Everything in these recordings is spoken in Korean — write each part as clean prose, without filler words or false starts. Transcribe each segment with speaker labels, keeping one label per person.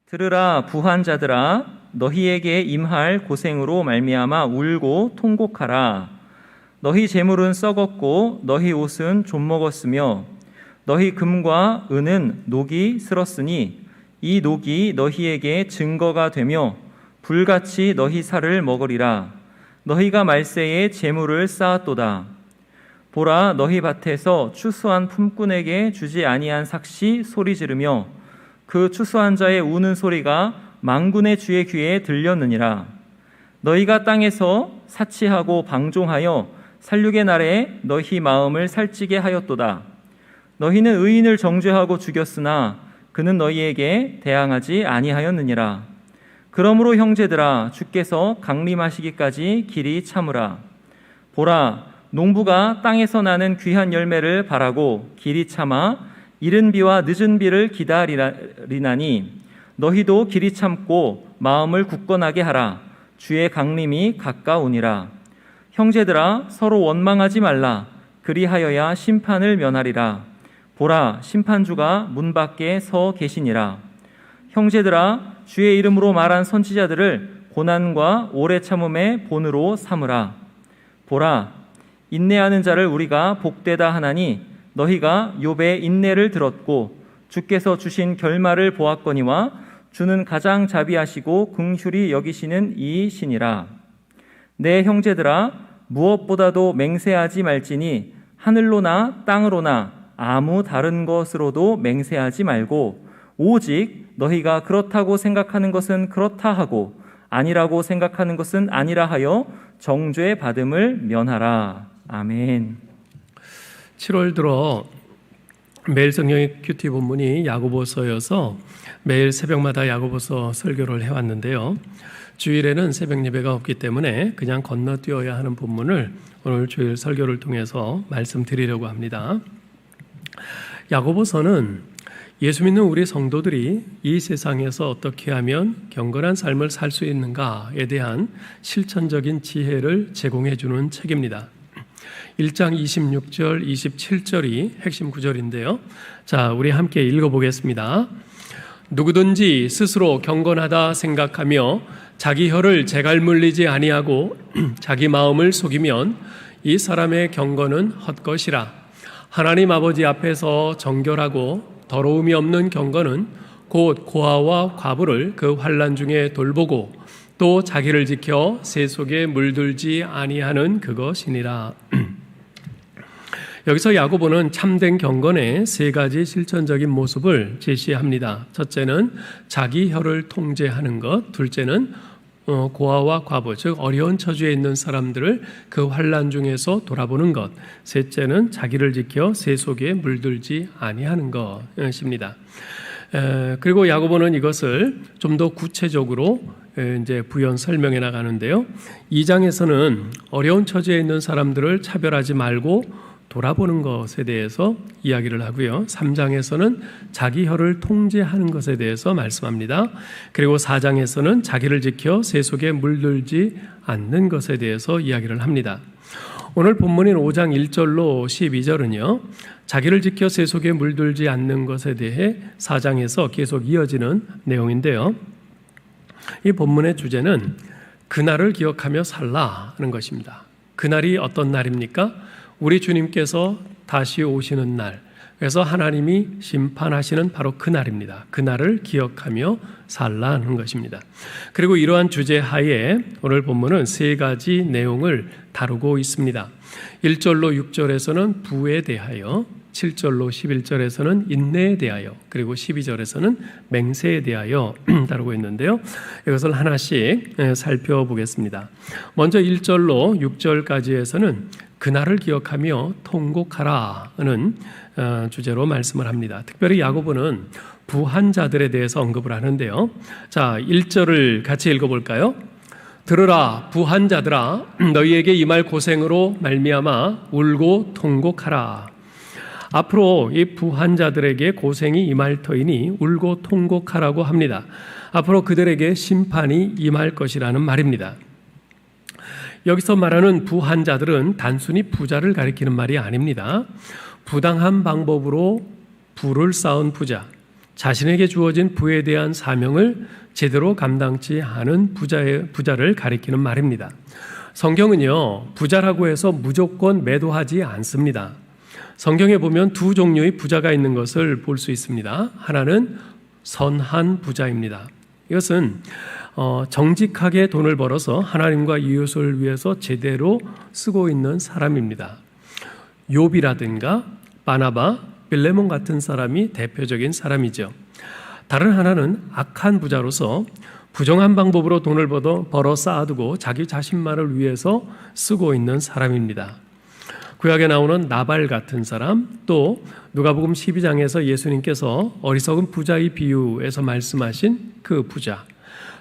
Speaker 1: 들으라 부한 자들아, 너희에게 임할 고생으로 말미암아 울고 통곡하라. 너희 재물은 썩었고 너희 옷은 좀먹었으며 너희 금과 은은 녹이 슬었으니 이 녹이 너희에게 증거가 되며 불같이 너희 살을 먹으리라. 너희가 말세에 재물을 쌓았도다. 보라, 너희 밭에서 추수한 품꾼에게 주지 아니한 삭시 소리 지르며 그 추수한 자의 우는 소리가 만군의 주의 귀에 들렸느니라. 너희가 땅에서 사치하고 방종하여 살육의 날에 너희 마음을 살찌게 하였도다. 너희는 의인을 정죄하고 죽였으나 그는 너희에게 대항하지 아니하였느니라. 그러므로 형제들아, 주께서 강림하시기까지 길이 참으라. 보라, 농부가 땅에서 나는 귀한 열매를 바라고 길이 참아 이른 비와 늦은 비를 기다리나니 너희도 길이 참고 마음을 굳건하게 하라. 주의 강림이 가까우니라. 형제들아, 서로 원망하지 말라. 그리하여야 심판을 면하리라. 보라, 심판주가 문 밖에 서 계시니라. 형제들아, 주의 이름으로 말한 선지자들을 고난과 오래 참음의 본으로 삼으라. 보라, 인내하는 자를 우리가 복되다 하나니 너희가 욥의 인내를 들었고 주께서 주신 결말을 보았거니와 주는 가장 자비하시고 긍휼히 여기시는 이이시니라. 내 형제들아, 무엇보다도 맹세하지 말지니 하늘로나 땅으로나 아무 다른 것으로도 맹세하지 말고 오직 너희가 그렇다고 생각하는 것은 그렇다 하고 아니라고 생각하는 것은 아니라 하여 정죄 받음을 면하라. 아멘.
Speaker 2: 7월 들어 매일 성경의 큐티 본문이 야고보서여서 매일 새벽마다 야고보서 설교를 해왔는데요. 주일에는 새벽 예배가 없기 때문에 그냥 건너뛰어야 하는 본문을 오늘 주일 설교를 통해서 말씀드리려고 합니다. 야고보서는 예수 믿는 우리 성도들이 이 세상에서 어떻게 하면 경건한 삶을 살 수 있는가에 대한 실천적인 지혜를 제공해 주는 책입니다. 1장 26절, 27절이 핵심 구절인데요. 자, 우리 함께 읽어보겠습니다. 누구든지 스스로 경건하다 생각하며 자기 혀를 재갈 물리지 아니하고 자기 마음을 속이면 이 사람의 경건은 헛것이라. 하나님 아버지 앞에서 정결하고 더러움이 없는 경건은 곧 고아와 과부를 그 환난 중에 돌보고 또 자기를 지켜 새 속에 물들지 아니하는 그것이니라. 여기서 야고보는 참된 경건의 세 가지 실천적인 모습을 제시합니다. 첫째는 자기 혀를 통제하는 것, 둘째는 고아와 과부, 즉 어려운 처지에 있는 사람들을 그 환난 중에서 돌아보는 것, 셋째는 자기를 지켜 새 속에 물들지 아니하는 것입니다. 그리고 야고보는 이것을 좀 더 구체적으로 이제 부연 설명해 나가는데요. 2장에서는 어려운 처지에 있는 사람들을 차별하지 말고 돌아보는 것에 대해서 이야기를 하고요. 3장에서는 자기 혀를 통제하는 것에 대해서 말씀합니다. 그리고 4장에서는 자기를 지켜 새 속에 물들지 않는 것에 대해서 이야기를 합니다. 오늘 본문인 5장 1절로 12절은요. 자기를 지켜 새 속에 물들지 않는 것에 대해 4장에서 계속 이어지는 내용인데요. 이 본문의 주제는 그날을 기억하며 살라는 것입니다. 그날이 어떤 날입니까? 우리 주님께서 다시 오시는 날, 그래서 하나님이 심판하시는 바로 그 날입니다. 그 날을 기억하며 살라는 것입니다. 그리고 이러한 주제 하에 오늘 본문은 세 가지 내용을 다루고 있습니다. 1절로 6절에서는 부에 대하여, 7절로 11절에서는 인내에 대하여, 그리고 12절에서는 맹세에 대하여 다루고 있는데요. 이것을 하나씩 살펴보겠습니다. 먼저 1절로 6절까지에서는 그날을 기억하며 통곡하라는 주제로 말씀을 합니다. 특별히 야고보는 부한 자들에 대해서 언급을 하는데요. 자, 1절을 같이 읽어볼까요? 들으라 부한 자들아, 너희에게 임할 고생으로 말미암아 울고 통곡하라. 앞으로 이 부한 자들에게 고생이 임할 터이니 울고 통곡하라고 합니다. 앞으로 그들에게 심판이 임할 것이라는 말입니다. 여기서 말하는 부한 자들은 단순히 부자를 가리키는 말이 아닙니다. 부당한 방법으로 부를 쌓은 부자, 자신에게 주어진 부에 대한 사명을 제대로 감당치 않은 부자를 가리키는 말입니다. 성경은요, 부자라고 해서 무조건 매도하지 않습니다. 성경에 보면 두 종류의 부자가 있는 것을 볼 수 있습니다. 하나는 선한 부자입니다. 이것은 정직하게 돈을 벌어서 하나님과 이웃을 위해서 제대로 쓰고 있는 사람입니다. 욥이라든가 바나바, 빌레몬 같은 사람이 대표적인 사람이죠. 다른 하나는 악한 부자로서 부정한 방법으로 돈을 벌어 쌓아두고 자기 자신만을 위해서 쓰고 있는 사람입니다. 구약에 나오는 나발 같은 사람, 또 누가복음 12장에서 예수님께서 어리석은 부자의 비유에서 말씀하신 그 부자,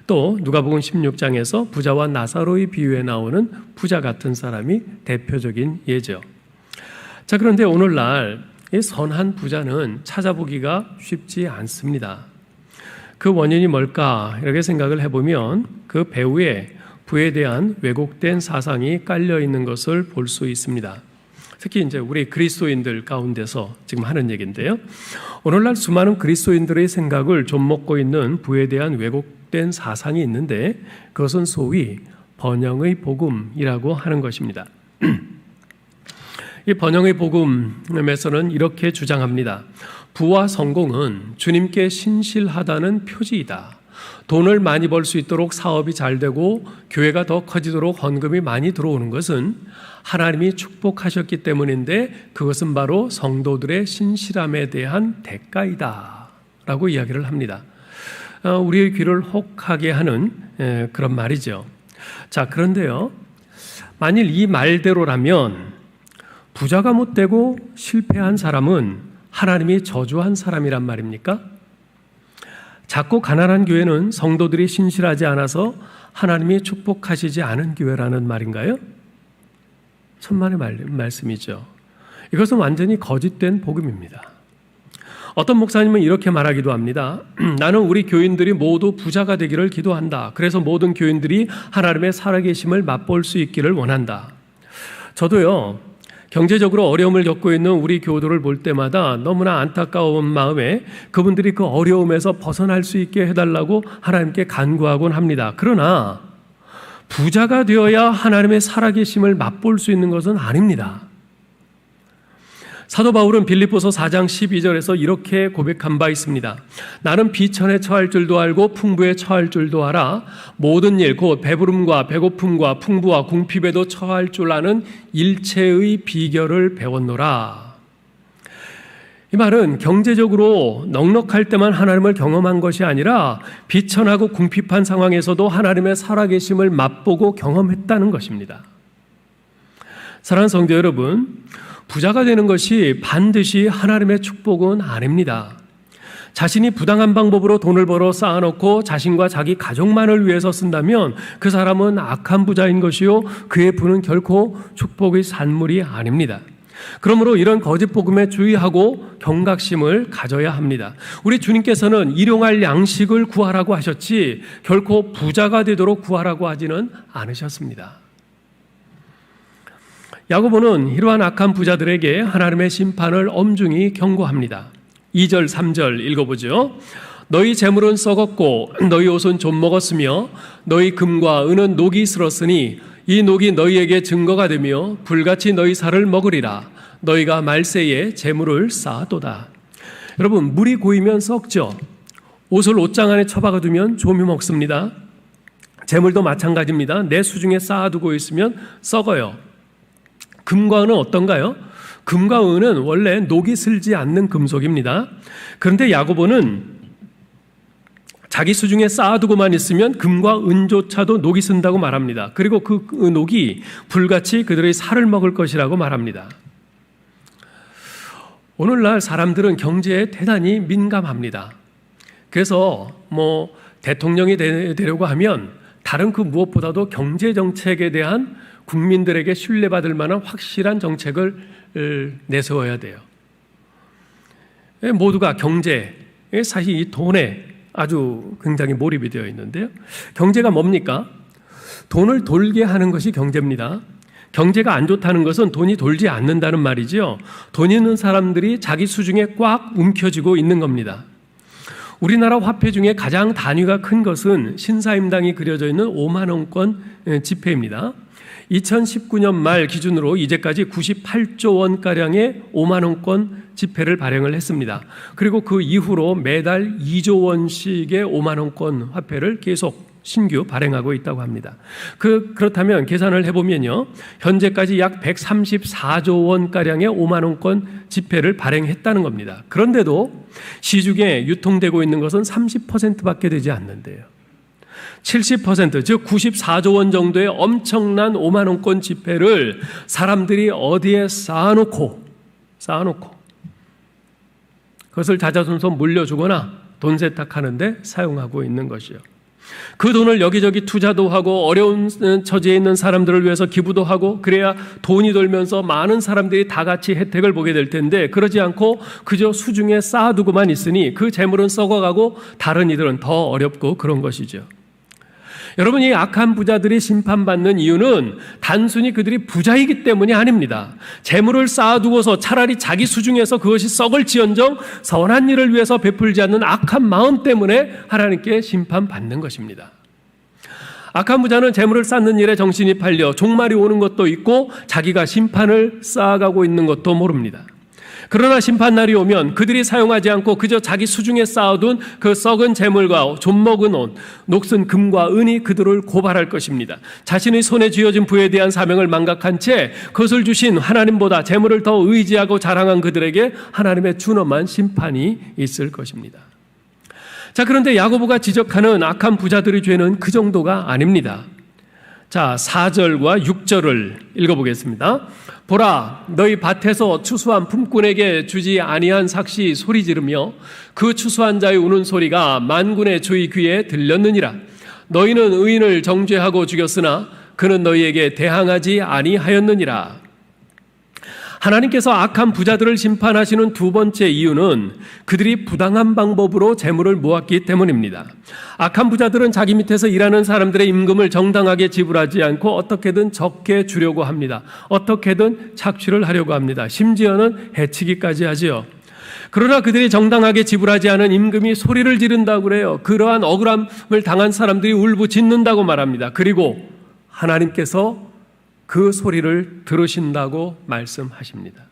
Speaker 2: 또 누가복음 16장에서 부자와 나사로의 비유에 나오는 부자 같은 사람이 대표적인 예죠. 자, 그런데 오늘날 이 선한 부자는 찾아보기가 쉽지 않습니다. 그 원인이 뭘까 이렇게 생각을 해보면 그 배후에 부에 대한 왜곡된 사상이 깔려 있는 것을 볼 수 있습니다. 특히 이제 우리 그리스도인들 가운데서 지금 하는 얘기인데요. 오늘날 수많은 그리스도인들의 생각을 좀먹고 있는 부에 대한 왜곡된 사상이 있는데 그것은 소위 번영의 복음이라고 하는 것입니다. 이 번영의 복음에서는 이렇게 주장합니다. 부와 성공은 주님께 신실하다는 표지이다. 돈을 많이 벌 수 있도록 사업이 잘 되고 교회가 더 커지도록 헌금이 많이 들어오는 것은 하나님이 축복하셨기 때문인데 그것은 바로 성도들의 신실함에 대한 대가이다 라고 이야기를 합니다. 우리의 귀를 혹하게 하는 그런 말이죠. 자, 그런데요, 만일 이 말대로라면 부자가 못되고 실패한 사람은 하나님이 저주한 사람이란 말입니까? 작고 가난한 교회는 성도들이 신실하지 않아서 하나님이 축복하시지 않은 교회라는 말인가요? 천만의 말씀이죠. 이것은 완전히 거짓된 복음입니다. 어떤 목사님은 이렇게 말하기도 합니다. 나는 우리 교인들이 모두 부자가 되기를 기도한다. 그래서 모든 교인들이 하나님의 살아계심을 맛볼 수 있기를 원한다. 저도요, 경제적으로 어려움을 겪고 있는 우리 교도를 볼 때마다 너무나 안타까운 마음에 그분들이 그 어려움에서 벗어날 수 있게 해달라고 하나님께 간구하곤 합니다. 그러나 부자가 되어야 하나님의 살아계심을 맛볼 수 있는 것은 아닙니다. 사도 바울은 빌립보서 4장 12절에서 이렇게 고백한 바 있습니다. 나는 비천에 처할 줄도 알고 풍부에 처할 줄도 알아. 모든 일 곧 배부름과 배고픔과 풍부와 궁핍에도 처할 줄 아는 일체의 비결을 배웠노라. 이 말은 경제적으로 넉넉할 때만 하나님을 경험한 것이 아니라 비천하고 궁핍한 상황에서도 하나님의 살아계심을 맛보고 경험했다는 것입니다. 사랑하는 성도 여러분, 부자가 되는 것이 반드시 하나님의 축복은 아닙니다. 자신이 부당한 방법으로 돈을 벌어 쌓아놓고 자신과 자기 가족만을 위해서 쓴다면 그 사람은 악한 부자인 것이요, 그의 부는 결코 축복의 산물이 아닙니다. 그러므로 이런 거짓 복음에 주의하고 경각심을 가져야 합니다. 우리 주님께서는 일용할 양식을 구하라고 하셨지 결코 부자가 되도록 구하라고 하지는 않으셨습니다. 야고보는 이러한 악한 부자들에게 하나님의 심판을 엄중히 경고합니다. 2절, 3절 읽어보죠. 너희 재물은 썩었고 너희 옷은 좀 먹었으며 너희 금과 은은 녹이 슬었으니 이 녹이 너희에게 증거가 되며 불같이 너희 살을 먹으리라. 너희가 말세에 재물을 쌓아도다. 여러분, 물이 고이면 썩죠. 옷을 옷장 안에 처박아 두면 좀이 먹습니다. 재물도 마찬가지입니다. 내 수중에 쌓아두고 있으면 썩어요. 금과 은은 어떤가요? 금과 은은 원래 녹이 슬지 않는 금속입니다. 그런데 야고보는 자기 수중에 쌓아두고만 있으면 금과 은조차도 녹이 쓴다고 말합니다. 그리고 그 녹이 불같이 그들의 살을 먹을 것이라고 말합니다. 오늘날 사람들은 경제에 대단히 민감합니다. 그래서 대통령이 되려고 하면 다른 그 무엇보다도 경제 정책에 대한 국민들에게 신뢰받을 만한 확실한 정책을 내세워야 돼요. 모두가 경제, 사실 이 돈에 아주 굉장히 몰입이 되어 있는데요. 경제가 뭡니까? 돈을 돌게 하는 것이 경제입니다. 경제가 안 좋다는 것은 돈이 돌지 않는다는 말이죠. 돈 있는 사람들이 자기 수중에 꽉 움켜쥐고 있는 겁니다. 우리나라 화폐 중에 가장 단위가 큰 것은 신사임당이 그려져 있는 5만 원권 지폐입니다. 2019년 말 기준으로 이제까지 98조 원가량의 5만 원권 지폐를 발행을 했습니다. 그리고 그 이후로 매달 2조 원씩의 5만 원권 화폐를 계속 신규 발행하고 있다고 합니다. 그렇다면 계산을 해보면요, 현재까지 약 134조 원가량의 5만 원권 지폐를 발행했다는 겁니다. 그런데도 시중에 유통되고 있는 것은 30%밖에 되지 않는데요. 70%, 즉 94조 원 정도의 엄청난 5만 원권 지폐를 사람들이 어디에 쌓아놓고 그것을 자자손손 물려주거나 돈 세탁하는데 사용하고 있는 것이요. 그 돈을 여기저기 투자도 하고 어려운 처지에 있는 사람들을 위해서 기부도 하고 그래야 돈이 돌면서 많은 사람들이 다 같이 혜택을 보게 될 텐데, 그러지 않고 그저 수중에 쌓아두고만 있으니 그 재물은 썩어가고 다른 이들은 더 어렵고 그런 것이죠. 여러분, 이 악한 부자들이 심판받는 이유는 단순히 그들이 부자이기 때문이 아닙니다. 재물을 쌓아두고서 차라리 자기 수중에서 그것이 썩을지언정 선한 일을 위해서 베풀지 않는 악한 마음 때문에 하나님께 심판받는 것입니다. 악한 부자는 재물을 쌓는 일에 정신이 팔려 종말이 오는 것도 있고 자기가 심판을 쌓아가고 있는 것도 모릅니다. 그러나 심판날이 오면 그들이 사용하지 않고 그저 자기 수중에 쌓아둔 그 썩은 재물과 좀먹은 옷, 녹슨 금과 은이 그들을 고발할 것입니다. 자신의 손에 쥐어진 부에 대한 사명을 망각한 채 그것을 주신 하나님보다 재물을 더 의지하고 자랑한 그들에게 하나님의 준엄한 심판이 있을 것입니다. 자, 그런데 야고보가 지적하는 악한 부자들의 죄는 그 정도가 아닙니다. 자, 4절과 6절을 읽어보겠습니다. 보라, 너희 밭에서 추수한 품꾼에게 주지 아니한 삭시 소리 지르며 그 추수한 자의 우는 소리가 만군의 주의 귀에 들렸느니라. 너희는 의인을 정죄하고 죽였으나 그는 너희에게 대항하지 아니하였느니라. 하나님께서 악한 부자들을 심판하시는 두 번째 이유는 그들이 부당한 방법으로 재물을 모았기 때문입니다. 악한 부자들은 자기 밑에서 일하는 사람들의 임금을 정당하게 지불하지 않고 어떻게든 적게 주려고 합니다. 어떻게든 착취를 하려고 합니다. 심지어는 해치기까지 하지요. 그러나 그들이 정당하게 지불하지 않은 임금이 소리를 지른다고 그래요. 그러한 억울함을 당한 사람들이 울부짖는다고 말합니다. 그리고 하나님께서 그 소리를 들으신다고 말씀하십니다.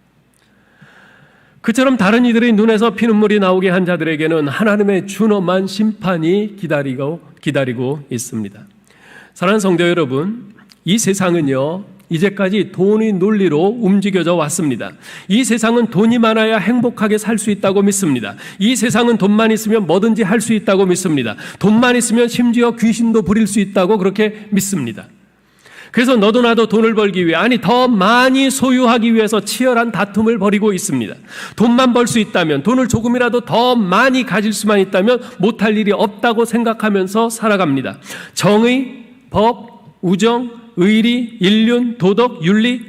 Speaker 2: 그처럼 다른 이들의 눈에서 피눈물이 나오게 한 자들에게는 하나님의 준엄한 심판이 기다리고 있습니다. 사랑하는 성도 여러분, 이 세상은요, 이제까지 돈의 논리로 움직여져 왔습니다. 이 세상은 돈이 많아야 행복하게 살 수 있다고 믿습니다. 이 세상은 돈만 있으면 뭐든지 할 수 있다고 믿습니다. 돈만 있으면 심지어 귀신도 부릴 수 있다고 그렇게 믿습니다. 그래서 너도 나도 돈을 벌기 위해, 아니 더 많이 소유하기 위해서 치열한 다툼을 벌이고 있습니다. 돈만 벌 수 있다면, 돈을 조금이라도 더 많이 가질 수만 있다면 못할 일이 없다고 생각하면서 살아갑니다. 정의, 법, 우정, 의리, 인륜, 도덕, 윤리,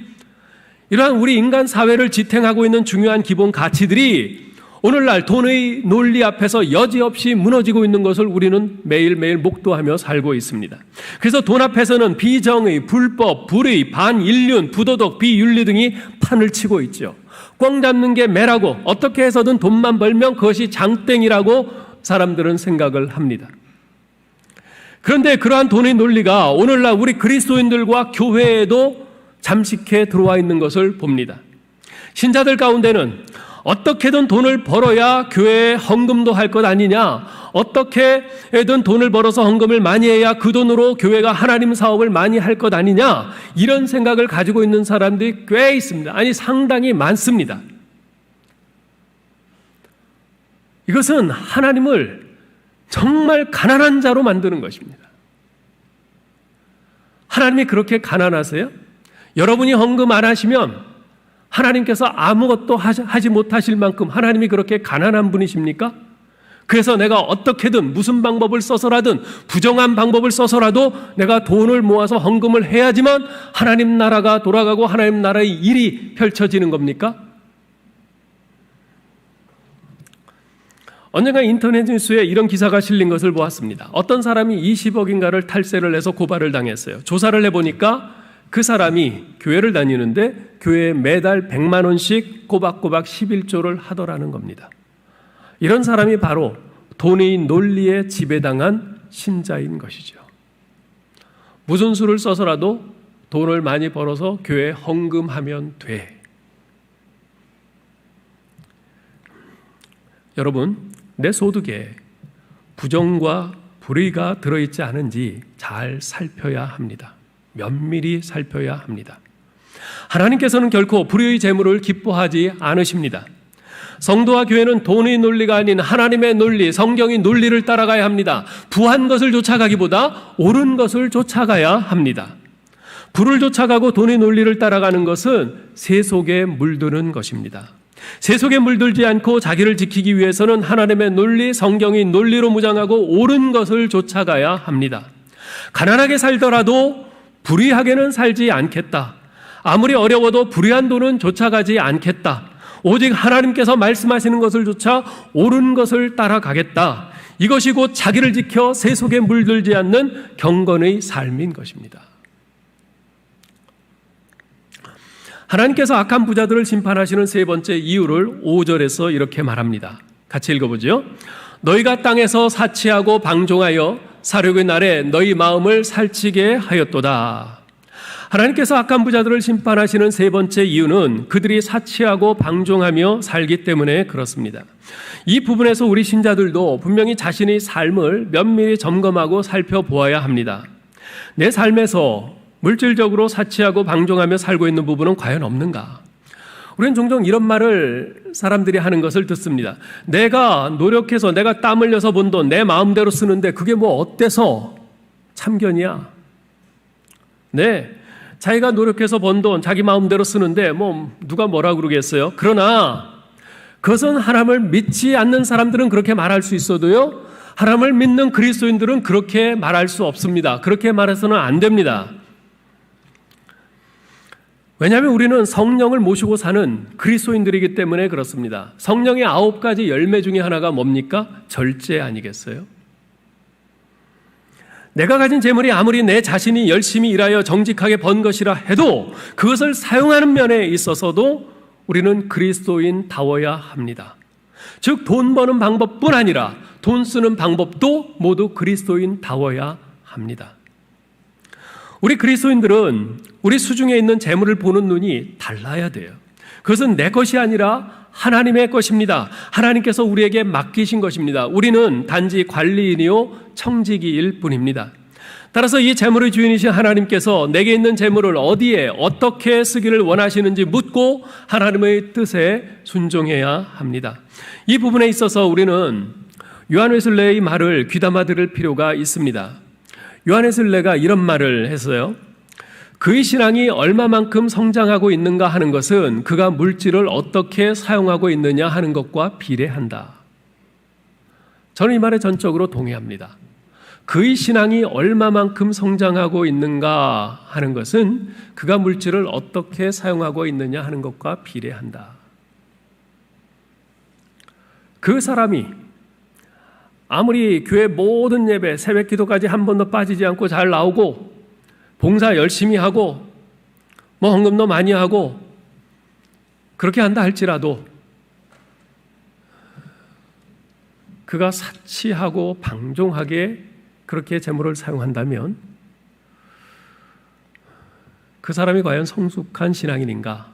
Speaker 2: 이러한 우리 인간 사회를 지탱하고 있는 중요한 기본 가치들이 오늘날 돈의 논리 앞에서 여지없이 무너지고 있는 것을 우리는 매일매일 목도하며 살고 있습니다. 그래서 돈 앞에서는 비정의, 불법, 불의, 반인륜, 부도덕, 비윤리 등이 판을 치고 있죠. 꽝 잡는 게 매라고, 어떻게 해서든 돈만 벌면 그것이 장땡이라고 사람들은 생각을 합니다. 그런데 그러한 돈의 논리가 오늘날 우리 그리스도인들과 교회에도 잠식해 들어와 있는 것을 봅니다. 신자들 가운데는 어떻게든 돈을 벌어야 교회에 헌금도 할 것 아니냐, 어떻게든 돈을 벌어서 헌금을 많이 해야 그 돈으로 교회가 하나님 사업을 많이 할 것 아니냐, 이런 생각을 가지고 있는 사람들이 꽤 있습니다. 아니, 상당히 많습니다. 이것은 하나님을 정말 가난한 자로 만드는 것입니다. 하나님이 그렇게 가난하세요? 여러분이 헌금 안 하시면 하나님께서 아무것도 하지 못하실 만큼 하나님이 그렇게 가난한 분이십니까? 그래서 내가 어떻게든 무슨 방법을 써서라든 부정한 방법을 써서라도 내가 돈을 모아서 헌금을 해야지만 하나님 나라가 돌아가고 하나님 나라의 일이 펼쳐지는 겁니까? 언젠가 인터넷 뉴스에 이런 기사가 실린 것을 보았습니다. 어떤 사람이 20억인가를 탈세를 해서 고발을 당했어요. 조사를 해보니까 그 사람이 교회를 다니는데 교회에 매달 100만 원씩 꼬박꼬박 11조를 하더라는 겁니다. 이런 사람이 바로 돈의 논리에 지배당한 신자인 것이죠. 무슨 수를 써서라도 돈을 많이 벌어서 교회에 헌금하면 돼. 여러분, 내 소득에 부정과 불의가 들어있지 않은지 잘 살펴야 합니다. 면밀히 살펴야 합니다. 하나님께서는 결코 불의의 재물을 기뻐하지 않으십니다. 성도와 교회는 돈의 논리가 아닌 하나님의 논리, 성경의 논리를 따라가야 합니다. 부한 것을 쫓아가기보다 옳은 것을 쫓아가야 합니다. 불을 쫓아가고 돈의 논리를 따라가는 것은 세속에 물드는 것입니다. 세속에 물들지 않고 자기를 지키기 위해서는 하나님의 논리, 성경의 논리로 무장하고 옳은 것을 쫓아가야 합니다. 가난하게 살더라도 불의하게는 살지 않겠다. 아무리 어려워도 불의한 돈은 쫓아가지 않겠다. 오직 하나님께서 말씀하시는 것을 쫓아 옳은 것을 따라가겠다. 이것이 곧 자기를 지켜 세속에 물들지 않는 경건의 삶인 것입니다. 하나님께서 악한 부자들을 심판하시는 세 번째 이유를 5절에서 이렇게 말합니다. 같이 읽어보죠. 너희가 땅에서 사치하고 방종하여 사륙의 날에 너희 마음을 살찌게 하였도다. 하나님께서 악한 부자들을 심판하시는 세 번째 이유는 그들이 사치하고 방종하며 살기 때문에 그렇습니다. 이 부분에서 우리 신자들도 분명히 자신의 삶을 면밀히 점검하고 살펴보아야 합니다. 내 삶에서 물질적으로 사치하고 방종하며 살고 있는 부분은 과연 없는가? 우리는 종종 이런 말을 사람들이 하는 것을 듣습니다. 내가 노력해서 내가 땀 흘려서 번 돈 내 마음대로 쓰는데 그게 뭐 어때서 참견이야? 네, 자기가 노력해서 번 돈 자기 마음대로 쓰는데 뭐 누가 뭐라 그러겠어요? 그러나 그것은 하나님을 믿지 않는 사람들은 그렇게 말할 수 있어도요, 하나님을 믿는 그리스도인들은 그렇게 말할 수 없습니다. 그렇게 말해서는 안 됩니다. 왜냐하면 우리는 성령을 모시고 사는 그리스도인들이기 때문에 그렇습니다. 성령의 9가지 열매 중에 하나가 뭡니까? 절제 아니겠어요? 내가 가진 재물이 아무리 내 자신이 열심히 일하여 정직하게 번 것이라 해도 그것을 사용하는 면에 있어서도 우리는 그리스도인다워야 합니다. 즉 돈 버는 방법뿐 아니라 돈 쓰는 방법도 모두 그리스도인다워야 합니다. 우리 그리스도인들은 우리 수중에 있는 재물을 보는 눈이 달라야 돼요. 그것은 내 것이 아니라 하나님의 것입니다. 하나님께서 우리에게 맡기신 것입니다. 우리는 단지 관리인이요 청지기일 뿐입니다. 따라서 이 재물의 주인이신 하나님께서 내게 있는 재물을 어디에 어떻게 쓰기를 원하시는지 묻고 하나님의 뜻에 순종해야 합니다. 이 부분에 있어서 우리는 요한 웨슬레의 말을 귀담아 들을 필요가 있습니다. 요한 웨슬레가 이런 말을 했어요. 그의 신앙이 얼마만큼 성장하고 있는가 하는 것은 그가 물질을 어떻게 사용하고 있느냐 하는 것과 비례한다. 저는 이 말에 전적으로 동의합니다. 그의 신앙이 얼마만큼 성장하고 있는가 하는 것은 그가 물질을 어떻게 사용하고 있느냐 하는 것과 비례한다. 그 사람이 아무리 교회 모든 예배, 새벽 기도까지 한 번도 빠지지 않고 잘 나오고 봉사 열심히 하고 뭐 헌금도 많이 하고 그렇게 한다 할지라도 그가 사치하고 방종하게 그렇게 재물을 사용한다면 그 사람이 과연 성숙한 신앙인인가?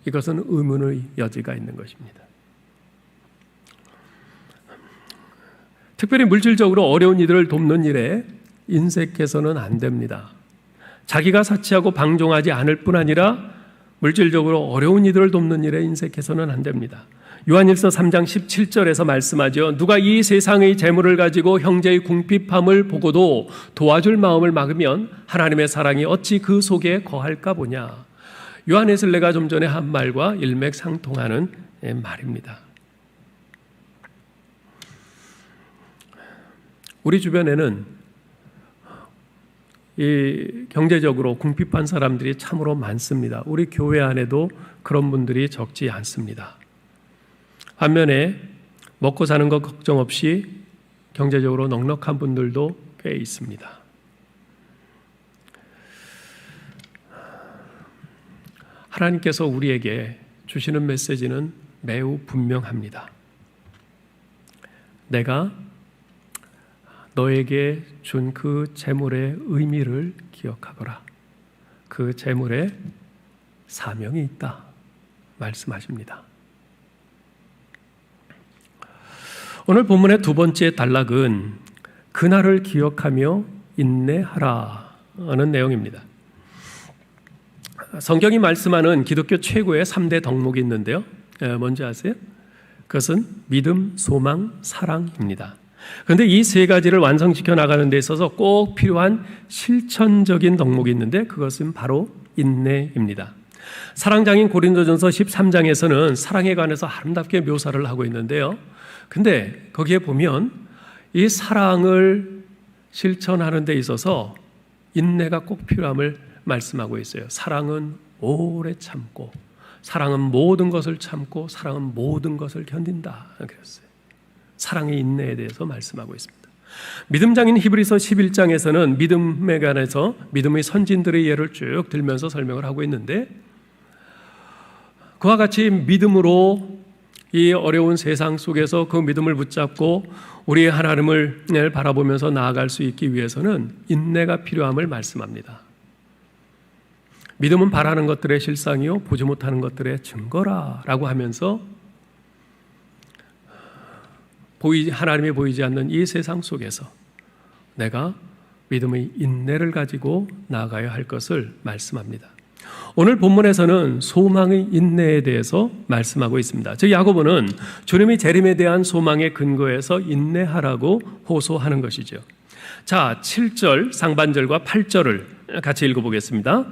Speaker 2: 이것은 의문의 여지가 있는 것입니다. 특별히 물질적으로 어려운 이들을 돕는 일에 인색해서는 안 됩니다. 자기가 사치하고 방종하지 않을 뿐 아니라 물질적으로 어려운 이들을 돕는 일에 인색해서는 안 됩니다. 요한일서 3장 17절에서 말씀하죠. 누가 이 세상의 재물을 가지고 형제의 궁핍함을 보고도 도와줄 마음을 막으면 하나님의 사랑이 어찌 그 속에 거할까 보냐. 요한 웨슬레가 좀 전에 한 말과 일맥상통하는 말입니다. 우리 주변에는 이 경제적으로 궁핍한 사람들이 참으로 많습니다. 우리 교회 안에도 그런 분들이 적지 않습니다. 반면에 먹고 사는 것 걱정 없이 경제적으로 넉넉한 분들도 꽤 있습니다. 하나님께서 우리에게 주시는 메시지는 매우 분명합니다. 내가 너에게 준 그 재물의 의미를 기억하거라. 그 재물에 사명이 있다 말씀하십니다. 오늘 본문의 두 번째 단락은 그날을 기억하며 인내하라 하는 내용입니다. 성경이 말씀하는 기독교 최고의 3대 덕목이 있는데요. 뭔지 아세요? 그것은 믿음, 소망, 사랑입니다. 그런데 이 세 가지를 완성시켜 나가는 데 있어서 꼭 필요한 실천적인 덕목이 있는데 그것은 바로 인내입니다. 사랑장인 고린도전서 13장에서는 사랑에 관해서 아름답게 묘사를 하고 있는데요. 근데 거기에 보면 이 사랑을 실천하는 데 있어서 인내가 꼭 필요함을 말씀하고 있어요. 사랑은 오래 참고, 사랑은 모든 것을 참고, 사랑은 모든 것을 견딘다 그랬어요. 사랑의 인내에 대해서 말씀하고 있습니다. 믿음장인 히브리서 11장에서는 믿음에 관해서 믿음의 선진들의 예를 쭉 들면서 설명을 하고 있는데 그와 같이 믿음으로 이 어려운 세상 속에서 그 믿음을 붙잡고 우리의 하나님을 바라보면서 나아갈 수 있기 위해서는 인내가 필요함을 말씀합니다. 믿음은 바라는 것들의 실상이요 보지 못하는 것들의 증거라라고 하면서 하나님이 보이지 않는 이 세상 속에서 내가 믿음의 인내를 가지고 나아가야 할 것을 말씀합니다. 오늘 본문에서는 소망의 인내에 대해서 말씀하고 있습니다. 즉 야고보는 주님의 재림에 대한 소망의 근거에서 인내하라고 호소하는 것이죠. 자, 7절 상반절과 8절을 같이 읽어보겠습니다.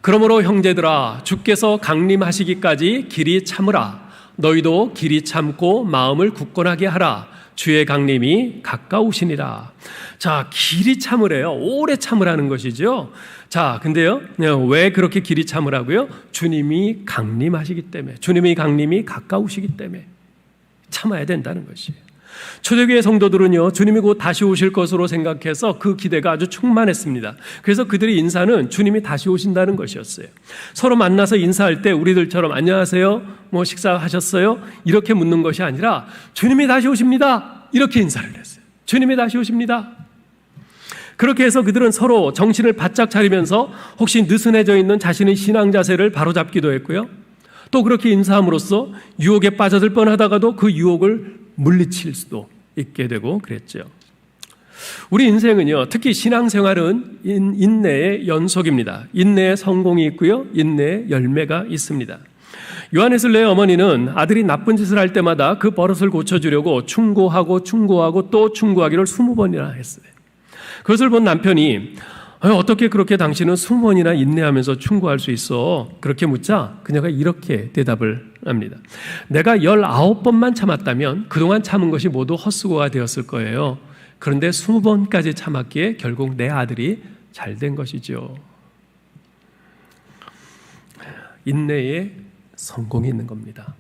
Speaker 2: 그러므로 형제들아 주께서 강림하시기까지 길이 참으라. 너희도 길이 참고 마음을 굳건하게 하라. 주의 강림이 가까우시니라. 자, 길이 참으래요. 오래 참으라는 것이죠. 자, 근데요, 왜 그렇게 길이 참으라고요? 주님이 강림하시기 때문에, 주님의 강림이 가까우시기 때문에 참아야 된다는 것이에요. 초대교회 성도들은요, 주님이 곧 다시 오실 것으로 생각해서 그 기대가 아주 충만했습니다. 그래서 그들의 인사는 주님이 다시 오신다는 것이었어요. 서로 만나서 인사할 때 우리들처럼 안녕하세요, 뭐 식사하셨어요? 이렇게 묻는 것이 아니라 주님이 다시 오십니다. 이렇게 인사를 했어요. 주님이 다시 오십니다. 그렇게 해서 그들은 서로 정신을 바짝 차리면서 혹시 느슨해져 있는 자신의 신앙 자세를 바로잡기도 했고요. 또 그렇게 인사함으로써 유혹에 빠져들 뻔하다가도 그 유혹을 물리칠 수도 있게 되고 그랬죠. 우리 인생은요, 특히 신앙생활은 인내의 연속입니다. 인내의 성공이 있고요, 인내의 열매가 있습니다. 요한에슬레의 어머니는 아들이 나쁜 짓을 할 때마다 그 버릇을 고쳐주려고 충고하고 또 충고하기를 20번이나 했어요. 그것을 본 남편이 어떻게 그렇게 당신은 20번이나 인내하면서 충고할 수 있어? 그렇게 묻자 그녀가 이렇게 대답을 합니다. 내가 19번만 참았다면 그동안 참은 것이 모두 헛수고가 되었을 거예요. 그런데 20번까지 참았기에 결국 내 아들이 잘된 것이죠. 인내에 성공이 있는 겁니다.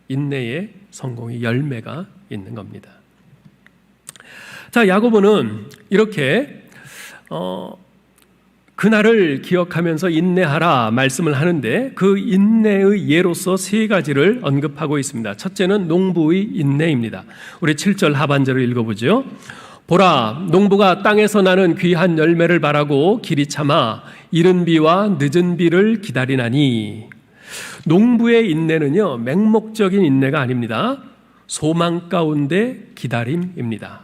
Speaker 2: 인내에 성공의 열매가 있는 겁니다. 자, 야고보는 이렇게 그날을 기억하면서 인내하라 말씀을 하는데 그 인내의 예로서 세 가지를 언급하고 있습니다. 첫째는 농부의 인내입니다. 우리 7절 하반절을 읽어보죠. 보라, 농부가 땅에서 나는 귀한 열매를 바라고 길이 참아 이른 비와 늦은 비를 기다리나니. 농부의 인내는요, 맹목적인 인내가 아닙니다. 소망 가운데 기다림입니다.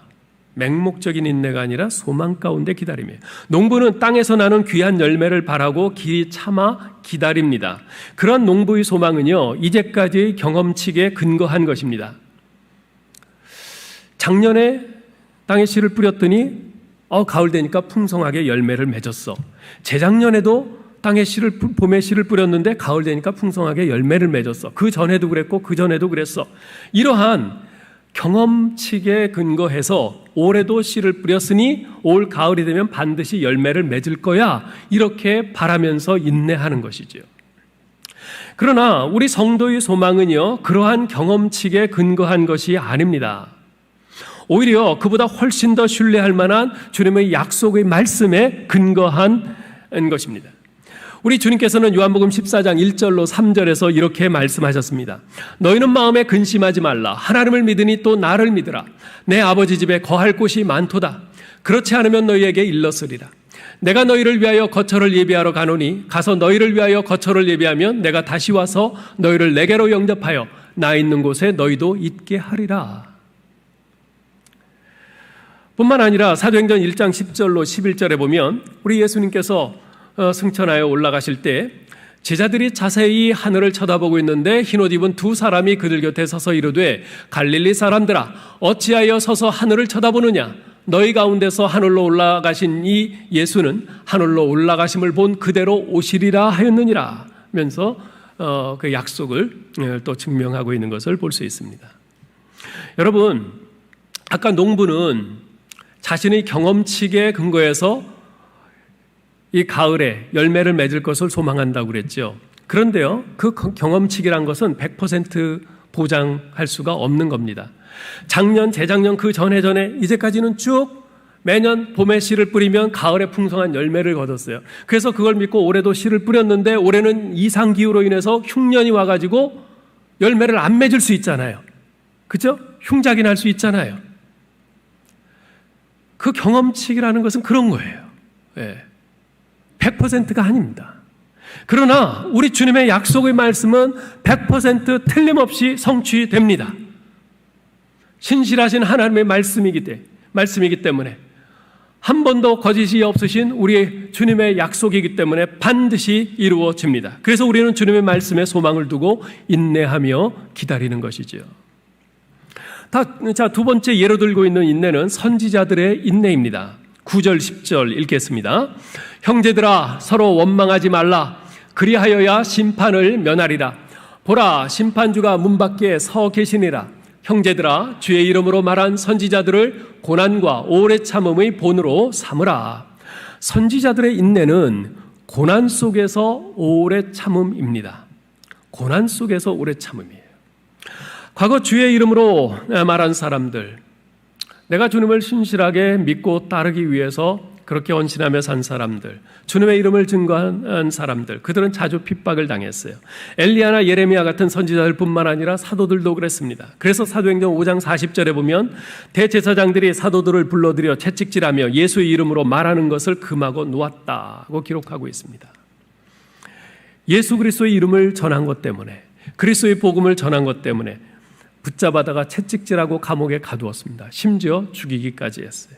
Speaker 2: 맹목적인 인내가 아니라 소망 가운데 기다림이에요. 농부는 땅에서 나는 귀한 열매를 바라고 길이 참아 기다립니다. 그런 농부의 소망은요, 이제까지의 경험칙에 근거한 것입니다. 작년에 땅에 씨를 뿌렸더니 가을 되니까 풍성하게 열매를 맺었어. 재작년에도 땅에 봄에 씨를 뿌렸는데 가을 되니까 풍성하게 열매를 맺었어. 그 전에도 그랬고 그 전에도 그랬어. 이러한 경험칙에 근거해서 올해도 씨를 뿌렸으니 올 가을이 되면 반드시 열매를 맺을 거야, 이렇게 바라면서 인내하는 것이죠. 그러나 우리 성도의 소망은요, 그러한 경험칙에 근거한 것이 아닙니다. 오히려 그보다 훨씬 더 신뢰할 만한 주님의 약속의 말씀에 근거한 것입니다. 우리 주님께서는 요한복음 14장 1절로 3절에서 이렇게 말씀하셨습니다. 너희는 마음에 근심하지 말라. 하나님을 믿으니 또 나를 믿으라. 내 아버지 집에 거할 곳이 많도다. 그렇지 않으면 너희에게 일렀으리라. 내가 너희를 위하여 거처를 예비하러 가노니 가서 너희를 위하여 거처를 예비하면 내가 다시 와서 너희를 내게로 영접하여 나 있는 곳에 너희도 있게 하리라. 뿐만 아니라 사도행전 1장 10절로 11절에 보면 우리 예수님께서 승천하여 올라가실 때 제자들이 자세히 하늘을 쳐다보고 있는데 흰옷 입은 두 사람이 그들 곁에 서서 이르되 갈릴리 사람들아 어찌하여 서서 하늘을 쳐다보느냐. 너희 가운데서 하늘로 올라가신 이 예수는 하늘로 올라가심을 본 그대로 오시리라 하였느니라 하면서 그 약속을 또 증명하고 있는 것을 볼 수 있습니다. 여러분, 아까 농부는 자신의 경험치에 근거해서 이 가을에 열매를 맺을 것을 소망한다고 그랬죠. 그런데요, 그 경험치기란 것은 100% 보장할 수가 없는 겁니다. 작년, 재작년, 그 전에 이제까지는 쭉 매년 봄에 씨를 뿌리면 가을에 풍성한 열매를 거뒀어요. 그래서 그걸 믿고 올해도 씨를 뿌렸는데 올해는 이상기후로 인해서 흉년이 와가지고 열매를 안 맺을 수 있잖아요. 그죠? 흉작이 날 수 있잖아요. 그 경험치기라는 것은 그런 거예요. 100%가 아닙니다. 그러나 우리 주님의 약속의 말씀은 100% 틀림없이 성취됩니다. 신실하신 하나님의 말씀이기 때문에 한 번도 거짓이 없으신 우리 주님의 약속이기 때문에 반드시 이루어집니다. 그래서 우리는 주님의 말씀에 소망을 두고 인내하며 기다리는 것이죠. 자, 두 번째 예로 들고 있는 인내는 선지자들의 인내입니다. 9절 10절 읽겠습니다. 형제들아 서로 원망하지 말라. 그리하여야 심판을 면하리라. 보라 심판주가 문 밖에 서 계시니라. 형제들아 주의 이름으로 말한 선지자들을 고난과 오래 참음의 본으로 삼으라. 선지자들의 인내는 고난 속에서 오래 참음입니다. 고난 속에서 오래 참음이에요. 과거 주의 이름으로 말한 사람들, 내가 주님을 신실하게 믿고 따르기 위해서 그렇게 헌신하며 산 사람들, 주님의 이름을 증거한 사람들, 그들은 자주 핍박을 당했어요. 엘리야나 예레미야 같은 선지자들뿐만 아니라 사도들도 그랬습니다. 그래서 사도행전 5장 40절에 보면 대제사장들이 사도들을 불러들여 채찍질하며 예수의 이름으로 말하는 것을 금하고 놓았다고 기록하고 있습니다. 예수 그리스도의 이름을 전한 것 때문에, 그리스도의 복음을 전한 것 때문에 붙잡아다가 채찍질하고 감옥에 가두었습니다. 심지어 죽이기까지 했어요.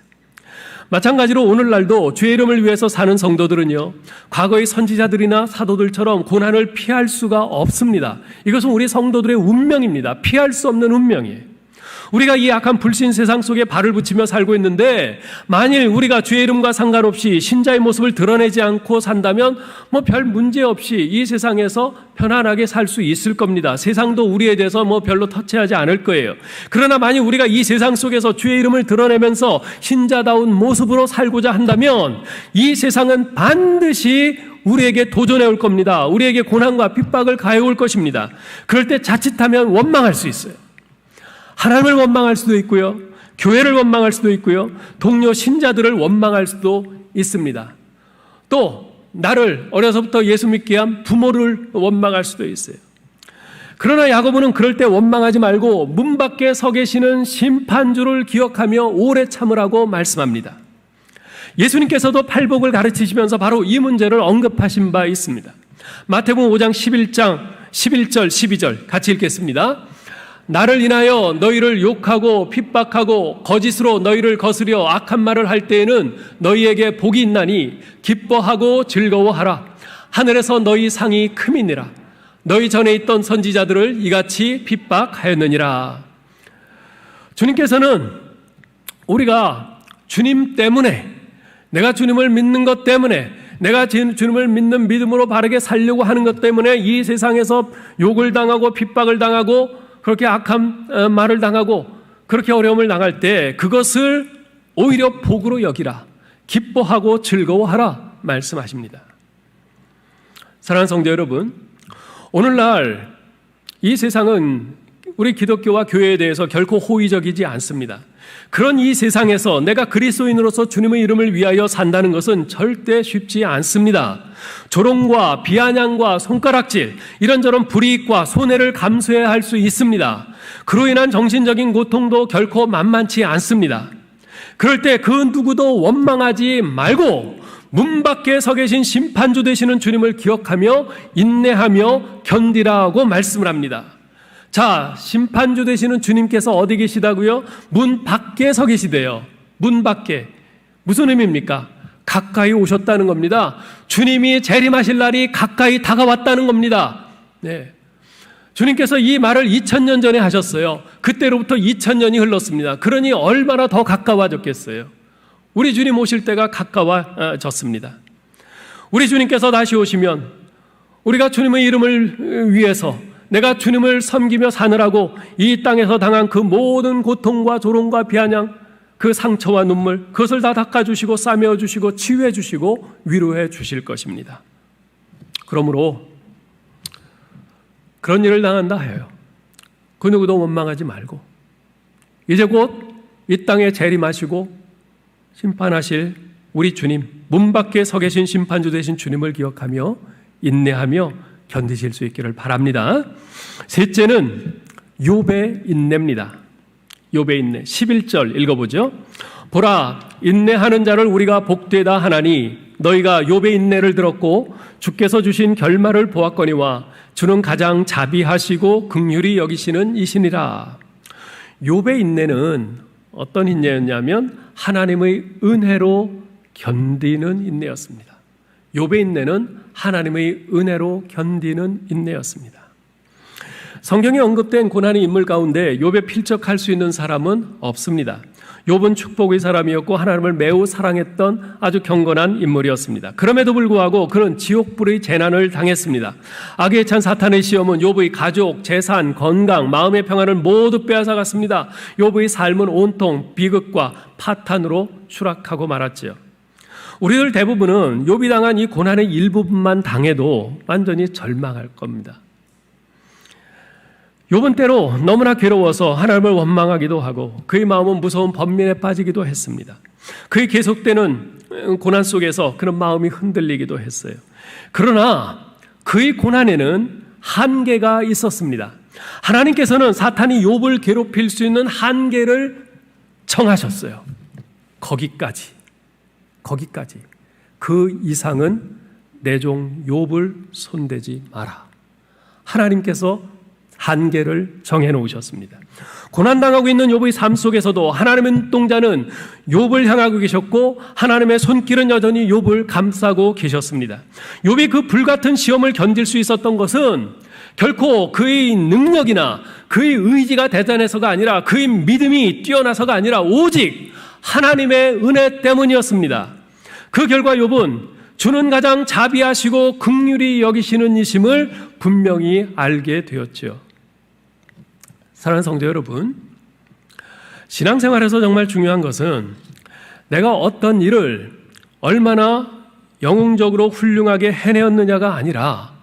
Speaker 2: 마찬가지로 오늘날도 주의 이름을 위해서 사는 성도들은요, 과거의 선지자들이나 사도들처럼 고난을 피할 수가 없습니다. 이것은 우리 성도들의 운명입니다. 피할 수 없는 운명이에요. 우리가 이 악한 불신 세상 속에 발을 붙이며 살고 있는데, 만일 우리가 주의 이름과 상관없이 신자의 모습을 드러내지 않고 산다면 별 문제 없이 이 세상에서 편안하게 살 수 있을 겁니다. 세상도 우리에 대해서 별로 터치하지 않을 거예요. 그러나 만일 우리가 이 세상 속에서 주의 이름을 드러내면서 신자다운 모습으로 살고자 한다면 이 세상은 반드시 우리에게 도전해 올 겁니다. 우리에게 고난과 핍박을 가해 올 것입니다. 그럴 때 자칫하면 원망할 수 있어요. 하나님을 원망할 수도 있고요, 교회를 원망할 수도 있고요, 동료 신자들을 원망할 수도 있습니다. 또 나를 어려서부터 예수 믿게 한 부모를 원망할 수도 있어요. 그러나 야고보는 그럴 때 원망하지 말고 문 밖에 서 계시는 심판주를 기억하며 오래 참으라고 말씀합니다. 예수님께서도 팔복을 가르치시면서 바로 이 문제를 언급하신 바 있습니다. 마태복음 5장 11절 12절 같이 읽겠습니다. 나를 인하여 너희를 욕하고 핍박하고 거짓으로 너희를 거스려 악한 말을 할 때에는 너희에게 복이 있나니 기뻐하고 즐거워하라. 하늘에서 너희 상이 큼이니라. 너희 전에 있던 선지자들을 이같이 핍박하였느니라. 주님께서는 우리가 주님 때문에, 내가 주님을 믿는 것 때문에, 내가 주님을 믿는 믿음으로 바르게 살려고 하는 것 때문에 이 세상에서 욕을 당하고 핍박을 당하고 그렇게 악한 말을 당하고 그렇게 어려움을 당할 때 그것을 오히려 복으로 여기라. 기뻐하고 즐거워하라 말씀하십니다. 사랑하는 성도 여러분, 오늘날 이 세상은 우리 기독교와 교회에 대해서 결코 호의적이지 않습니다. 그런 이 세상에서 내가 그리스도인으로서 주님의 이름을 위하여 산다는 것은 절대 쉽지 않습니다. 조롱과 비아냥과 손가락질, 이런저런 불이익과 손해를 감수해야 할 수 있습니다. 그로 인한 정신적인 고통도 결코 만만치 않습니다. 그럴 때 그 누구도 원망하지 말고 문 밖에 서 계신 심판주 되시는 주님을 기억하며 인내하며 견디라고 말씀을 합니다. 자, 심판주 되시는 주님께서 어디 계시다고요? 문 밖에 서 계시대요. 문 밖에. 무슨 의미입니까? 가까이 오셨다는 겁니다. 주님이 재림하실 날이 가까이 다가왔다는 겁니다. 네. 주님께서 이 말을 2000년 전에 하셨어요. 그때로부터 2000년이 흘렀습니다. 그러니 얼마나 더 가까워졌겠어요. 우리 주님 오실 때가 가까워졌습니다. 우리 주님께서 다시 오시면 우리가 주님의 이름을 위해서 내가 주님을 섬기며 사느라고 이 땅에서 당한 그 모든 고통과 조롱과 비아냥, 그 상처와 눈물, 그것을 다 닦아주시고 싸매어주시고 치유해주시고 위로해 주실 것입니다. 그러므로 그런 일을 당한다 해요. 그 누구도 원망하지 말고 이제 곧 이 땅에 재림하시고 심판하실 우리 주님, 문 밖에 서 계신 심판주 되신 주님을 기억하며 인내하며 견디실 수 있기를 바랍니다. 셋째는 욥의 인내입니다. 욥의 인내. 11절 읽어보죠. 보라, 인내하는 자를 우리가 복되다 하나니 너희가 욥의 인내를 들었고 주께서 주신 결말을 보았거니와 주는 가장 자비하시고 긍휼히 여기시는 이시니라. 욥의 인내는 어떤 인내였냐면 하나님의 은혜로 견디는 인내였습니다. 욥의 인내는 하나님의 은혜로 견디는 인내였습니다. 성경에 언급된 고난의 인물 가운데 욥에 필적할 수 있는 사람은 없습니다. 욥은 축복의 사람이었고 하나님을 매우 사랑했던 아주 경건한 인물이었습니다. 그럼에도 불구하고 그는 지옥불의 재난을 당했습니다. 악에 찬 사탄의 시험은 욥의 가족, 재산, 건강, 마음의 평안을 모두 빼앗아갔습니다. 욥의 삶은 온통 비극과 파탄으로 추락하고 말았지요. 우리들 대부분은 욥이 당한 이 고난의 일부분만 당해도 완전히 절망할 겁니다. 욥은 때로 너무나 괴로워서 하나님을 원망하기도 하고 그의 마음은 무서운 번민에 빠지기도 했습니다. 그의 계속되는 고난 속에서 그런 마음이 흔들리기도 했어요. 그러나 그의 고난에는 한계가 있었습니다. 하나님께서는 사탄이 욥을 괴롭힐 수 있는 한계를 정하셨어요. 거기까지. 그 이상은 내 종 욥을 손대지 마라. 하나님께서 한계를 정해놓으셨습니다. 고난당하고 있는 욥의 삶 속에서도 하나님의 눈동자는 욥을 향하고 계셨고 하나님의 손길은 여전히 욥을 감싸고 계셨습니다. 욥이 그 불같은 시험을 견딜 수 있었던 것은 결코 그의 능력이나 그의 의지가 대단해서가 아니라 그의 믿음이 뛰어나서가 아니라 오직 하나님의 은혜 때문이었습니다. 그 결과 욥은 주는 가장 자비하시고 긍휼히 여기시는 이심을 분명히 알게 되었죠. 사랑하는 성도 여러분, 신앙생활에서 정말 중요한 것은 내가 어떤 일을 얼마나 영웅적으로 훌륭하게 해내었느냐가 아니라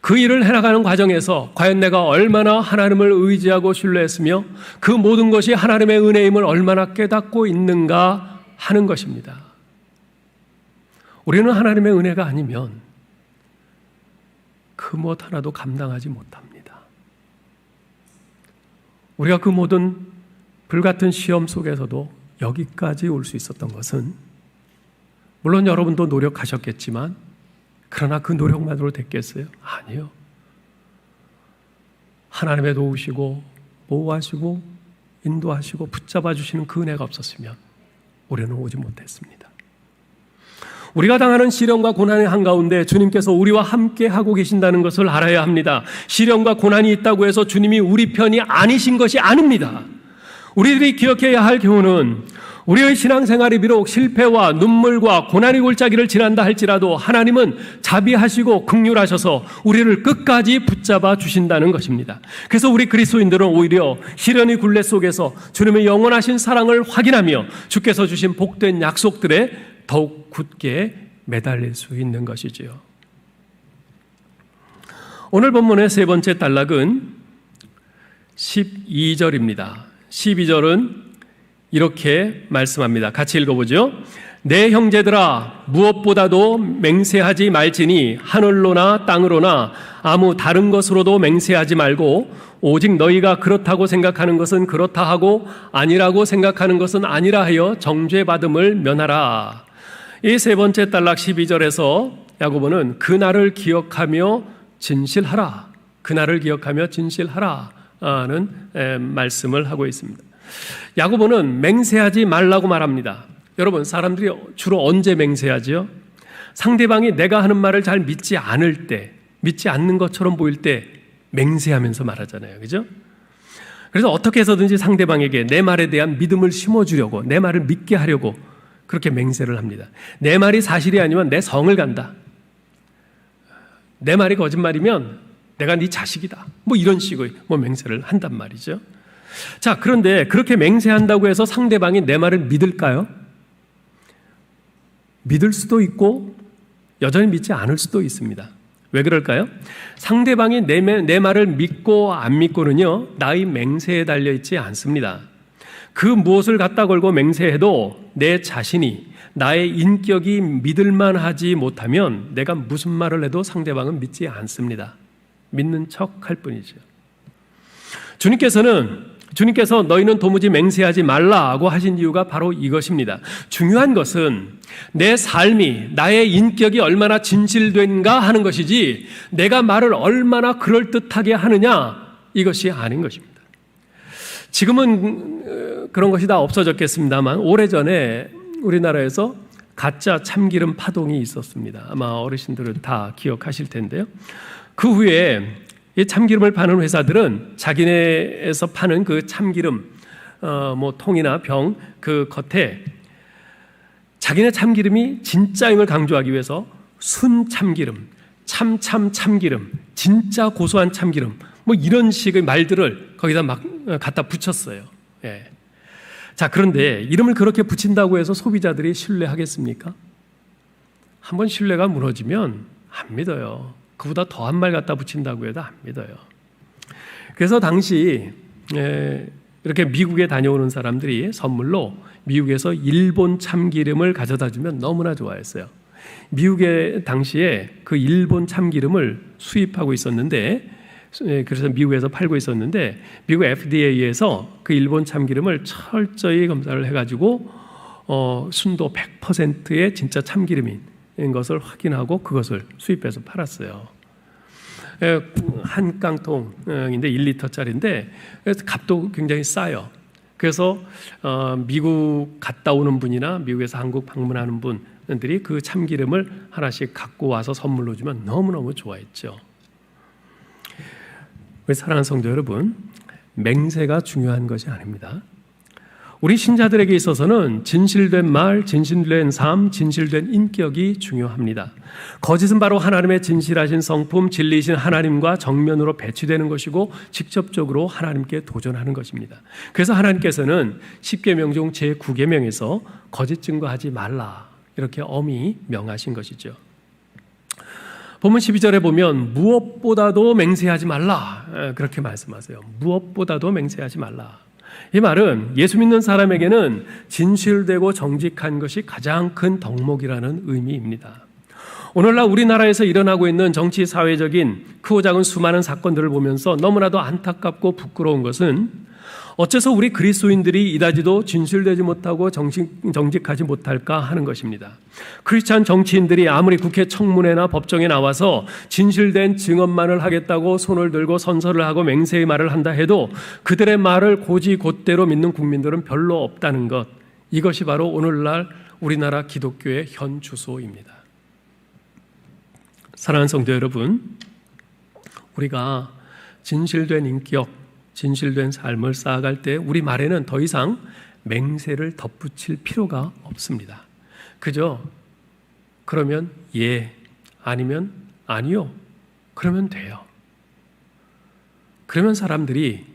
Speaker 2: 그 일을 해나가는 과정에서 과연 내가 얼마나 하나님을 의지하고 신뢰했으며 그 모든 것이 하나님의 은혜임을 얼마나 깨닫고 있는가 하는 것입니다. 우리는 하나님의 은혜가 아니면 그 무엇 하나도 감당하지 못합니다. 우리가 그 모든 불같은 시험 속에서도 여기까지 올 수 있었던 것은 물론 여러분도 노력하셨겠지만 그러나 그 노력만으로 됐겠어요? 아니요. 하나님의 도우시고 보호하시고 인도하시고 붙잡아 주시는 그 은혜가 없었으면 우리는 오지 못했습니다. 우리가 당하는 시련과 고난의 한가운데 주님께서 우리와 함께 하고 계신다는 것을 알아야 합니다. 시련과 고난이 있다고 해서 주님이 우리 편이 아니신 것이 아닙니다. 우리들이 기억해야 할 교훈은 우리의 신앙생활이 비록 실패와 눈물과 고난의 골짜기를 지난다 할지라도 하나님은 자비하시고 긍휼하셔서 우리를 끝까지 붙잡아 주신다는 것입니다. 그래서 우리 그리스도인들은 오히려 시련의 굴레 속에서 주님의 영원하신 사랑을 확인하며 주께서 주신 복된 약속들에 더욱 굳게 매달릴 수 있는 것이지요. 오늘 본문의 세 번째 단락은 12절입니다. 12절은 이렇게 말씀합니다. 같이 읽어보죠. 내 형제들아, 무엇보다도 맹세하지 말지니 하늘로나 땅으로나 아무 다른 것으로도 맹세하지 말고 오직 너희가 그렇다고 생각하는 것은 그렇다 하고 아니라고 생각하는 것은 아니라 하여 정죄받음을 면하라. 이 세 번째 단락 12절에서 야고보는 그날을 기억하며 진실하라. 그날을 기억하며 진실하라는 말씀을 하고 있습니다. 야고보는 맹세하지 말라고 말합니다. 여러분, 사람들이 주로 언제 맹세하죠? 상대방이 내가 하는 말을 잘 믿지 않을 때, 믿지 않는 것처럼 보일 때 맹세하면서 말하잖아요. 그죠? 그래서 어떻게 해서든지 상대방에게 내 말에 대한 믿음을 심어주려고, 내 말을 믿게 하려고 그렇게 맹세를 합니다. 내 말이 사실이 아니면 내 성을 간다. 내 말이 거짓말이면 내가 네 자식이다. 뭐 이런 식의 맹세를 한단 말이죠. 자, 그런데 그렇게 맹세한다고 해서 상대방이 내 말을 믿을까요? 믿을 수도 있고 여전히 믿지 않을 수도 있습니다. 왜 그럴까요? 상대방이 내 말을 믿고 안 믿고는요, 나의 맹세에 달려있지 않습니다. 그 무엇을 갖다 걸고 맹세해도 내 자신이, 나의 인격이 믿을만하지 못하면 내가 무슨 말을 해도 상대방은 믿지 않습니다. 믿는 척 할 뿐이죠. 주님께서 너희는 도무지 맹세하지 말라고 하신 이유가 바로 이것입니다. 중요한 것은 내 삶이, 나의 인격이 얼마나 진실된가 하는 것이지 내가 말을 얼마나 그럴듯하게 하느냐, 이것이 아닌 것입니다. 지금은 그런 것이 다 없어졌겠습니다만 오래전에 우리나라에서 가짜 참기름 파동이 있었습니다. 아마 어르신들은 다 기억하실 텐데요. 그 후에 이 참기름을 파는 회사들은 자기네에서 파는 그 참기름 통이나 병 그 겉에 자기네 참기름이 진짜임을 강조하기 위해서 순 참기름, 참기름, 진짜 고소한 참기름 이런 식의 말들을 거기다 막 갖다 붙였어요. 예. 자, 그런데 이름을 그렇게 붙인다고 해서 소비자들이 신뢰하겠습니까? 한번 신뢰가 무너지면 안 믿어요. 그보다 더한 말 갖다 붙인다고 해도 안 믿어요. 그래서 당시 이렇게 미국에 다녀오는 사람들이 선물로 미국에서 일본 참기름을 가져다 주면 너무나 좋아했어요. 미국에 당시에 그 일본 참기름을 수입하고 있었는데, 그래서 미국에서 팔고 있었는데 미국 FDA에서 그 일본 참기름을 철저히 검사를 해가지고 순도 100%의 진짜 참기름인 것을 확인하고 그것을 수입해서 팔았어요. 한 깡통인데 1리터짜리인데 값도 굉장히 싸요. 그래서 미국 갔다 오는 분이나 미국에서 한국 방문하는 분들이 그 참기름을 하나씩 갖고 와서 선물로 주면 너무너무 좋아했죠. 우리 사랑하는 성도 여러분, 맹세가 중요한 것이 아닙니다. 우리 신자들에게 있어서는 진실된 말, 진실된 삶, 진실된 인격이 중요합니다. 거짓은 바로 하나님의 진실하신 성품, 진리이신 하나님과 정면으로 배치되는 것이고 직접적으로 하나님께 도전하는 것입니다. 그래서 하나님께서는 10계명 중 제9계명에서 거짓 증거하지 말라 이렇게 엄히 명하신 것이죠. 본문 12절에 보면 무엇보다도 맹세하지 말라 그렇게 말씀하세요. 무엇보다도 맹세하지 말라. 이 말은 예수 믿는 사람에게는 진실되고 정직한 것이 가장 큰 덕목이라는 의미입니다. 오늘날 우리나라에서 일어나고 있는 정치 사회적인 크고 작은 수많은 사건들을 보면서 너무나도 안타깝고 부끄러운 것은 어째서 우리 그리스도인들이 이다지도 진실되지 못하고 정직하지 못할까 하는 것입니다. 크리스찬 정치인들이 아무리 국회 청문회나 법정에 나와서 진실된 증언만을 하겠다고 손을 들고 선서를 하고 맹세의 말을 한다 해도 그들의 말을 곧이곧대로 믿는 국민들은 별로 없다는 것, 이것이 바로 오늘날 우리나라 기독교의 현 주소입니다. 사랑하는 성도 여러분, 우리가 진실된 인격, 진실된 삶을 쌓아갈 때 우리 말에는 더 이상 맹세를 덧붙일 필요가 없습니다. 그저 그러면 예, 아니면 아니요, 그러면 돼요. 그러면 사람들이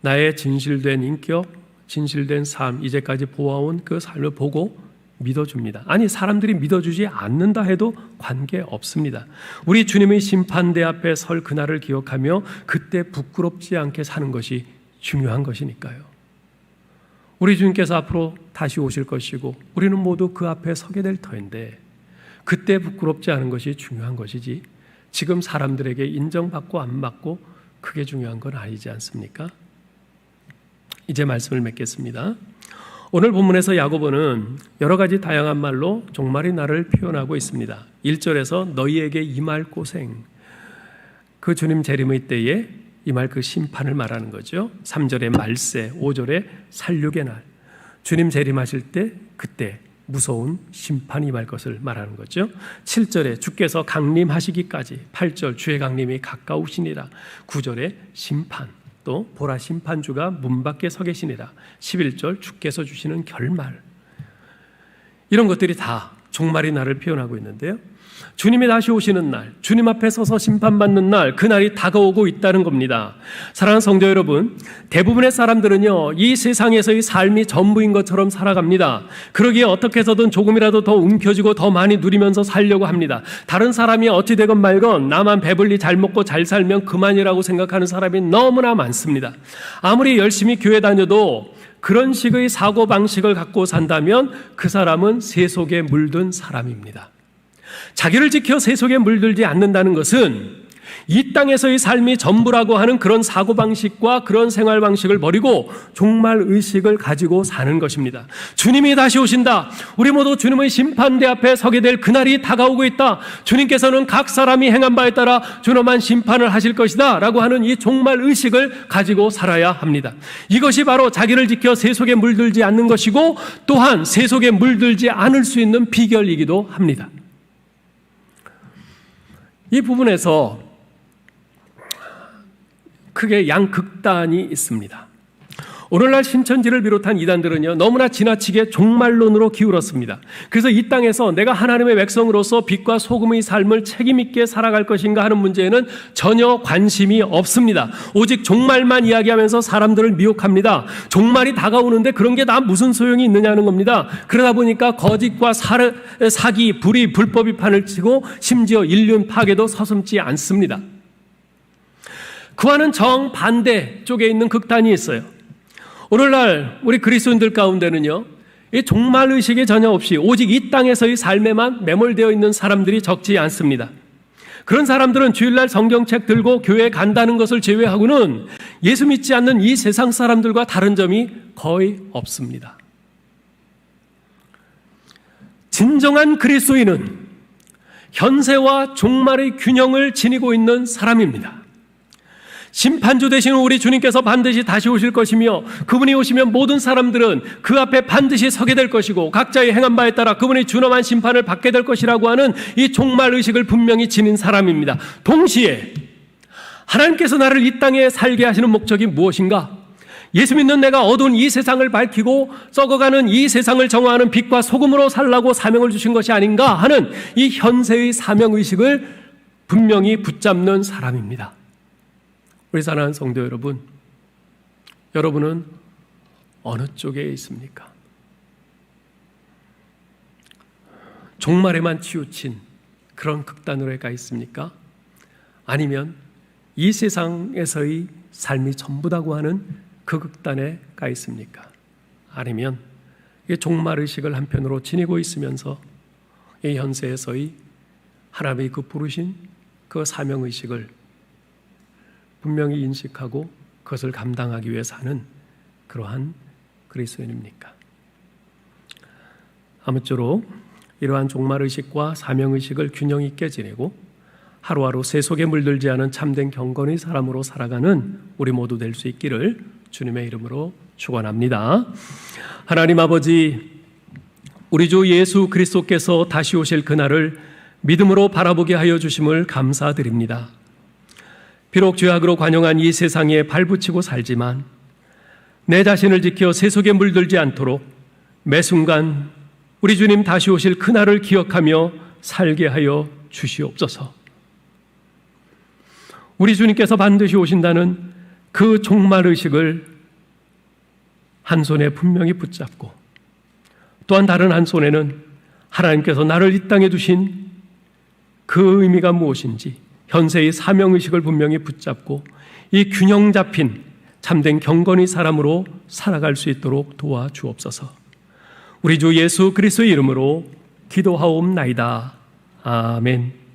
Speaker 2: 나의 진실된 인격, 진실된 삶, 이제까지 보아온 그 삶을 보고 믿어줍니다. 아니, 사람들이 믿어주지 않는다 해도 관계없습니다. 우리 주님의 심판대 앞에 설 그날을 기억하며 그때 부끄럽지 않게 사는 것이 중요한 것이니까요. 우리 주님께서 앞으로 다시 오실 것이고 우리는 모두 그 앞에 서게 될 터인데 그때 부끄럽지 않은 것이 중요한 것이지 지금 사람들에게 인정받고 안 받고 그게 중요한 건 아니지 않습니까? 이제 말씀을 맺겠습니다. 오늘 본문에서 야고보는 여러 가지 다양한 말로 종말의 날을 표현하고 있습니다. 1절에서 너희에게 임할 고생, 그 주님 재림의 때에 임할 그 심판을 말하는 거죠. 3절에 말세, 5절에 살육의 날, 주님 재림하실 때 그때 무서운 심판이 임할 것을 말하는 거죠. 7절에 주께서 강림하시기까지, 8절 주의 강림이 가까우시니라, 9절에 심판, 또 보라 심판주가 문 밖에 서 계시니라, 11절 주께서 주시는 결말, 이런 것들이 다 종말의 날을 표현하고 있는데요. 주님이 다시 오시는 날, 주님 앞에 서서 심판받는 날, 그 날이 다가오고 있다는 겁니다. 사랑하는 성도 여러분, 대부분의 사람들은요, 이 세상에서의 삶이 전부인 것처럼 살아갑니다. 그러기에 어떻게 해서든 조금이라도 더 움켜쥐고 더 많이 누리면서 살려고 합니다. 다른 사람이 어찌 되건 말건 나만 배불리 잘 먹고 잘 살면 그만이라고 생각하는 사람이 너무나 많습니다. 아무리 열심히 교회 다녀도 그런 식의 사고방식을 갖고 산다면 그 사람은 세속에 물든 사람입니다. 자기를 지켜 세속에 물들지 않는다는 것은 이 땅에서의 삶이 전부라고 하는 그런 사고방식과 그런 생활방식을 버리고 종말의식을 가지고 사는 것입니다. 주님이 다시 오신다. 우리 모두 주님의 심판대 앞에 서게 될 그날이 다가오고 있다. 주님께서는 각 사람이 행한 바에 따라 준엄한 심판을 하실 것이다 라고 하는 이 종말의식을 가지고 살아야 합니다. 이것이 바로 자기를 지켜 세속에 물들지 않는 것이고 또한 세속에 물들지 않을 수 있는 비결이기도 합니다. 이 부분에서 크게 양극단이 있습니다. 오늘날 신천지를 비롯한 이단들은요, 너무나 지나치게 종말론으로 기울었습니다. 그래서 이 땅에서 내가 하나님의 백성으로서 빛과 소금의 삶을 책임있게 살아갈 것인가 하는 문제에는 전혀 관심이 없습니다. 오직 종말만 이야기하면서 사람들을 미혹합니다. 종말이 다가오는데 그런 게 다 무슨 소용이 있느냐는 겁니다. 그러다 보니까 거짓과 사기, 불의, 불법이 판을 치고 심지어 인륜 파괴도 서슴지 않습니다. 그와는 정반대 쪽에 있는 극단이 있어요. 오늘날 우리 그리스도인들 가운데는요, 이 종말의식이 전혀 없이 오직 이 땅에서의 삶에만 매몰되어 있는 사람들이 적지 않습니다. 그런 사람들은 주일날 성경책 들고 교회에 간다는 것을 제외하고는 예수 믿지 않는 이 세상 사람들과 다른 점이 거의 없습니다. 진정한 그리스도인은 현세와 종말의 균형을 지니고 있는 사람입니다. 심판주 되신 우리 주님께서 반드시 다시 오실 것이며 그분이 오시면 모든 사람들은 그 앞에 반드시 서게 될 것이고 각자의 행한 바에 따라 그분이 준엄한 심판을 받게 될 것이라고 하는 이 종말의식을 분명히 지닌 사람입니다. 동시에 하나님께서 나를 이 땅에 살게 하시는 목적이 무엇인가? 예수 믿는 내가 어두운 이 세상을 밝히고 썩어가는 이 세상을 정화하는 빛과 소금으로 살라고 사명을 주신 것이 아닌가 하는 이 현세의 사명의식을 분명히 붙잡는 사람입니다. 우리 사랑하는 성도 여러분, 여러분은 어느 쪽에 있습니까? 종말에만 치우친 그런 극단으로 가 있습니까? 아니면 이 세상에서의 삶이 전부다고 하는 그 극단에 가 있습니까? 아니면 이 종말의식을 한편으로 지니고 있으면서 이 현세에서의 하나님의 그 부르신 그 사명의식을 분명히 인식하고 그것을 감당하기 위해 사는 그러한 그리스도인입니까? 아무쪼록 이러한 종말의식과 사명의식을 균형 있게 지내고 하루하루 세속에 물들지 않은 참된 경건의 사람으로 살아가는 우리 모두 될 수 있기를 주님의 이름으로 축원합니다. 하나님 아버지, 우리 주 예수 그리스도께서 다시 오실 그날을 믿음으로 바라보게 하여 주심을 감사드립니다. 비록 죄악으로 관영한 이 세상에 발붙이고 살지만 내 자신을 지켜 세속에 물들지 않도록 매 순간 우리 주님 다시 오실 그날을 기억하며 살게 하여 주시옵소서. 우리 주님께서 반드시 오신다는 그 종말의식을 한 손에 분명히 붙잡고 또한 다른 한 손에는 하나님께서 나를 이 땅에 두신 그 의미가 무엇인지 현세의 사명의식을 분명히 붙잡고 이 균형 잡힌 참된 경건의 사람으로 살아갈 수 있도록 도와주옵소서. 우리 주 예수 그리스도의 이름으로 기도하옵나이다. 아멘.